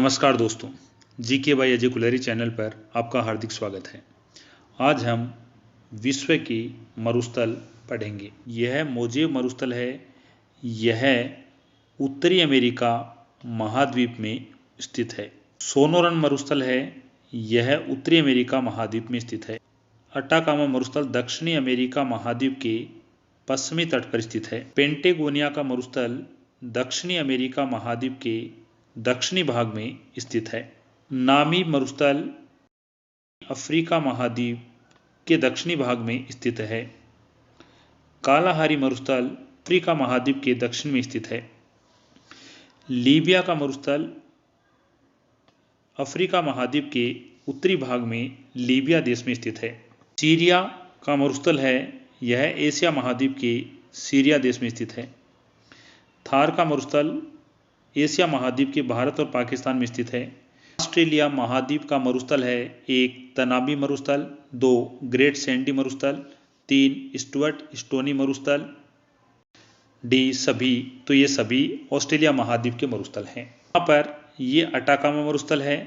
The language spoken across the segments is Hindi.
नमस्कार दोस्तों, GK by Ajay Kulhari channel पर आपका हार्दिक स्वागत है। आज हम विश्व की मरुस्थल पढ़ेंगे। यह मोजेव मरुस्थल है। यह उत्तरी अमेरिका महाद्वीप में स्थित है। सोनोरन मरुस्थल है। यह उत्तरी अमेरिका महाद्वीप में स्थित है। अटाकामा मरुस्थल दक्षिणी अमेरिका महाद्वीप के पश्चिमी तट पर स्थित है। पेंटेगोनिया का मरुस्थल दक्षिणी अमेरिका महाद्वीप के दक्षिणी भाग में स्थित है। नामी मरुस्थल अफ्रीका महाद्वीप के दक्षिणी भाग में स्थित है। कालाहारी मरुस्थल अफ्रीका महाद्वीप के दक्षिण में स्थित है। लीबिया का मरुस्थल अफ्रीका महाद्वीप के उत्तरी भाग में लीबिया देश में स्थित है। सीरिया का मरुस्थल है। यह एशिया महाद्वीप के सीरिया देश में स्थित है। थार का मरुस्थल एशिया महाद्वीप के भारत और पाकिस्तान में स्थित है। ऑस्ट्रेलिया महाद्वीप का मरुस्थल है। 1 तनाबी मरुस्थल, 2 ग्रेट सैंडी मरुस्थल, 3 स्टुअर्ट स्टोनी मरुस्थल, डी सभी। तो ये सभी ऑस्ट्रेलिया महाद्वीप के मरुस्थल हैं। यहाँ पर ये अटाकामा मरुस्थल है।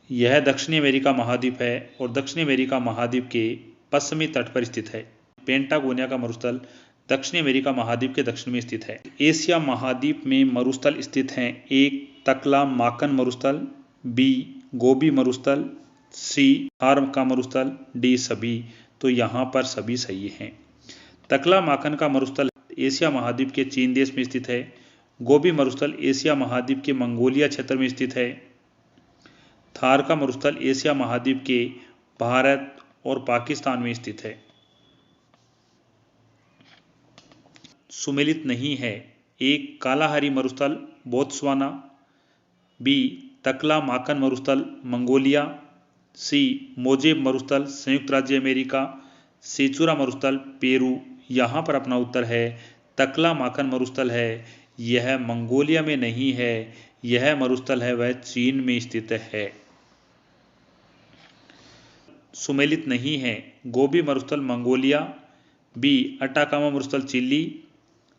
यह दक्षिणी अमेरिका महाद्वीप है और दक्षिणी अमेरिका महाद्वीप के पश्चिमी तट पर स्थित है। पेंटागोनिया का मरुस्थल दक्षिणी अमेरिका महाद्वीप के दक्षिण में स्थित है। एशिया महाद्वीप में मरुस्थल स्थित हैं। 1 तकला माकन मरुस्थल, बी गोबी मरुस्थल, सी थार का मरुस्थल, डी सभी। तो यहाँ पर सभी सही हैं। तकला माकन का मरुस्थल एशिया महाद्वीप के चीन देश में स्थित है। गोबी मरुस्थल एशिया महाद्वीप के मंगोलिया क्षेत्र में स्थित है। थार का मरुस्थल एशिया महाद्वीप के भारत और पाकिस्तान में स्थित है। सुमेलित नहीं है। 1 कालाहारी मरुस्थल बोत्सवाना, बी तकला माकन मरुस्थल मंगोलिया, सी मोजेब मरुस्थल संयुक्त राज्य अमेरिका, सेचुरा मरुस्थल पेरू। यहाँ पर अपना उत्तर है तकला माकन मरुस्थल है। यह मंगोलिया में नहीं है। यह मरुस्थल है वह चीन में स्थित है। सुमेलित नहीं है। गोबी मरुस्थल मंगोलिया, बी अटाकामा मरुस्थल चिली,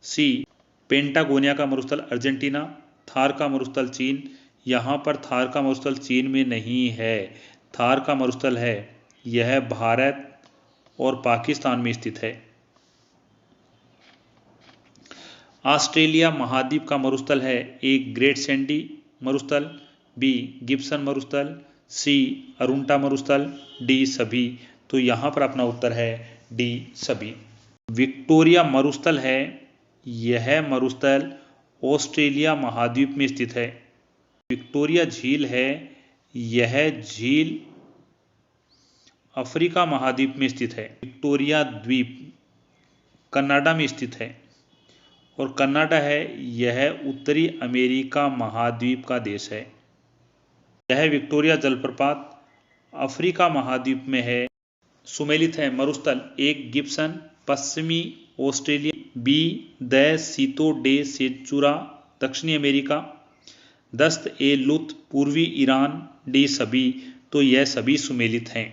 सी पेंटागोनिया का मरुस्थल अर्जेंटीना, थार का मरुस्थल चीन। यहाँ पर थार का मरुस्थल चीन में नहीं है। थार का मरुस्थल है यह भारत और पाकिस्तान में स्थित है। ऑस्ट्रेलिया महाद्वीप का मरुस्थल है। 1 ग्रेट सैंडी मरुस्थल, बी गिब्सन मरुस्थल, सी अरुंटा मरुस्थल, डी सभी। तो यहाँ पर अपना उत्तर है डी सभी। विक्टोरिया मरुस्थल है। यह मरुस्थल ऑस्ट्रेलिया महाद्वीप में स्थित है। विक्टोरिया झील है। यह झील अफ्रीका महाद्वीप में स्थित है। विक्टोरिया द्वीप कनाडा में स्थित है और कनाडा है यह उत्तरी अमेरिका महाद्वीप का देश है। यह विक्टोरिया जलप्रपात अफ्रीका महाद्वीप में है। सुमेलित है मरुस्थल 1 गिब्सन पश्चिमी ऑस्ट्रेलिया, बी द सीतो डे सेचुरा दक्षिणी अमेरिका, दस्त ए लुत पूर्वी ईरान, डी सभी। तो यह सभी सुमेलित हैं।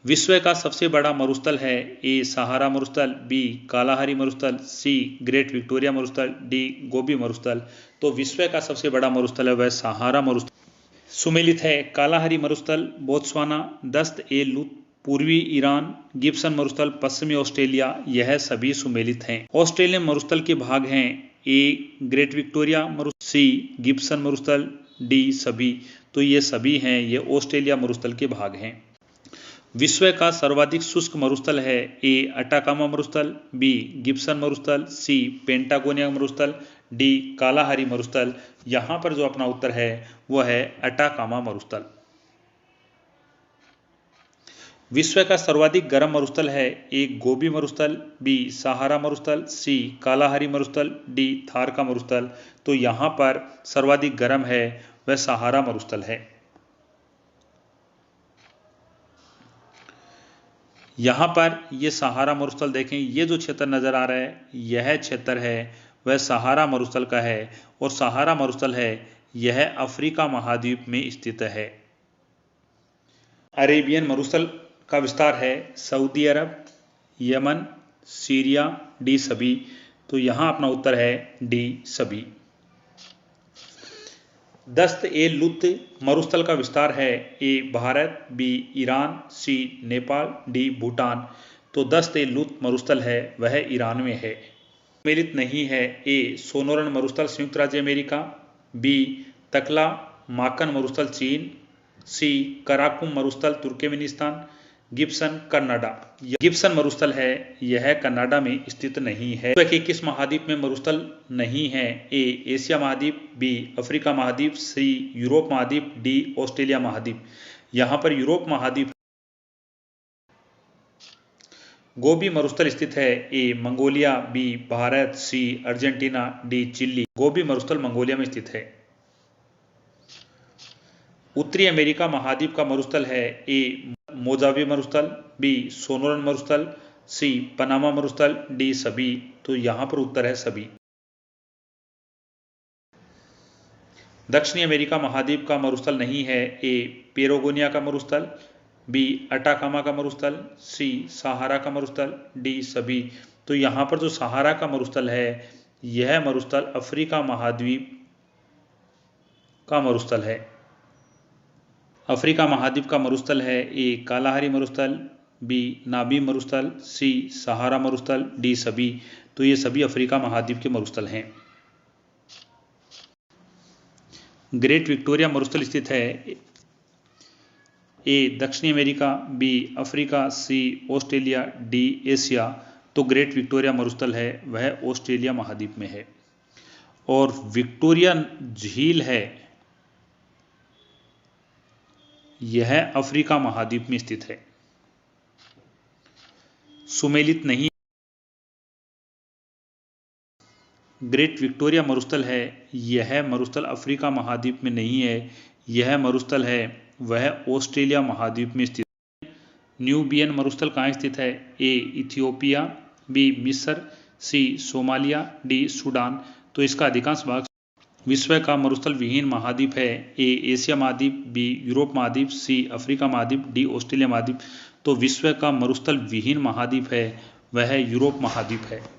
विश्व का सबसे बड़ा मरुस्थल है। ए सहारा मरुस्थल, बी कालाहारी मरुस्थल, सी ग्रेट विक्टोरिया मरुस्थल, डी गोबी मरुस्थल। तो विश्व का सबसे बड़ा मरुस्थल है वह सहारा मरुस्थल। सुमेलित है कालाहारी मरुस्थल बोत्सवाना, दस्त ए लुत पूर्वी ईरान, गिब्सन मरुस्थल पश्चिमी ऑस्ट्रेलिया। यह सभी सुमेलित हैं। ऑस्ट्रेलियन मरुस्थल के भाग हैं। ए ग्रेट विक्टोरिया मरुस्थल, सी गिब्सन मरुस्थल, डी सभी। तो ये सभी हैं। ये ऑस्ट्रेलिया मरुस्थल के भाग हैं। विश्व का सर्वाधिक शुष्क मरुस्थल है। ए अटाकामा मरुस्थल, बी गिब्सन मरुस्थल, सी पेंटागोनिया मरुस्थल, डी कालाहारी मरुस्थल। यहाँ पर जो अपना उत्तर है वह है अटाकामा मरुस्थल। विश्व का सर्वाधिक गर्म मरुस्थल है। 1 गोबी मरुस्थल, बी सहारा मरुस्थल, सी कालाहारी मरुस्थल, डी थार का मरुस्थल। तो यहाँ पर सर्वाधिक गर्म है वह सहारा मरुस्थल है। यहाँ पर ये सहारा मरुस्थल देखें, ये जो क्षेत्र नजर आ रहा है यह क्षेत्र है वह सहारा मरुस्थल का है और सहारा मरुस्थल है यह अफ्रीका महाद्वीप में स्थित है। अरेबियन मरुस्थल का विस्तार है सऊदी अरब, यमन, सीरिया, डी सभी। तो यहाँ अपना उत्तर है डी सभी। दस्त ए लुत मरुस्थल का विस्तार है? ए भारत, बी ईरान, सी नेपाल, डी भूटान। तो दस्त ए लुत मरुस्थल है वह ईरान में है। सम्मिलित नहीं है? ए सोनोरन मरुस्थल संयुक्त राज्य अमेरिका, बी तकला माकन मरुस्थल चीन, सी कराकुम मरुस्थल तुर्कमेनिस्तान, गिब्सन कनाडा। गिब्सन मरुस्थल है यह कनाडा में स्थित नहीं है। कि किस महाद्वीप में मरुस्थल नहीं है? ए एशिया महाद्वीप, बी अफ्रीका महाद्वीप, सी यूरोप महाद्वीप, डी ऑस्ट्रेलिया महाद्वीप। यहाँ पर यूरोप महाद्वीप। गोबी मरुस्थल स्थित है? A Mongolia, B Bharat, C Argentina, D Chile. Gobi मरुस्थल मंगोलिया में स्थित है। उत्तरी अमेरिका महाद्वीप का मरुस्थल है? ए मोजावे मरुस्थल, बी सोनोरन मरुस्थल, सी पनामा मरुस्थल, डी सभी। तो यहाँ पर उत्तर है सभी। दक्षिणी अमेरिका महाद्वीप का मरुस्थल नहीं है? ए पेरोगोनिया का मरुस्थल, बी अटाकामा का मरुस्थल, सी सहारा का मरुस्थल, डी सभी। तो यहाँ पर जो सहारा का मरुस्थल है यह मरुस्थल अफ्रीका महाद्वीप का मरुस्थल है। अफ्रीका महाद्वीप का मरुस्थल है? ए कालाहारी मरुस्थल, बी नाबी मरुस्थल, सी सहारा मरुस्थल, डी सभी। तो ये सभी अफ्रीका महाद्वीप के मरुस्थल हैं। ग्रेट विक्टोरिया मरुस्थल स्थित है? ए दक्षिणी अमेरिका, बी अफ्रीका, सी ऑस्ट्रेलिया, डी एशिया। तो ग्रेट विक्टोरिया मरुस्थल है वह ऑस्ट्रेलिया महाद्वीप में है। और विक्टोरिया झील है यह अफ्रीका महाद्वीप में स्थित है। सुमेलित नहीं। ग्रेट विक्टोरिया मरुस्थल है यह मरुस्थल अफ्रीका महाद्वीप में नहीं है। यह मरुस्थल है वह ऑस्ट्रेलिया महाद्वीप में स्थित है। न्यूबियन मरुस्थल कहाँ स्थित है? ए इथियोपिया, बी मिस्र, सी सोमालिया, डी सूडान। तो इसका अधिकांश भाग विश्व का मरुस्थल विहीन महाद्वीप है। ए एशिया महाद्वीप, बी यूरोप महाद्वीप, सी अफ्रीका महाद्वीप, डी ऑस्ट्रेलिया महाद्वीप। तो विश्व का मरुस्थल विहीन महाद्वीप है वह यूरोप महाद्वीप है।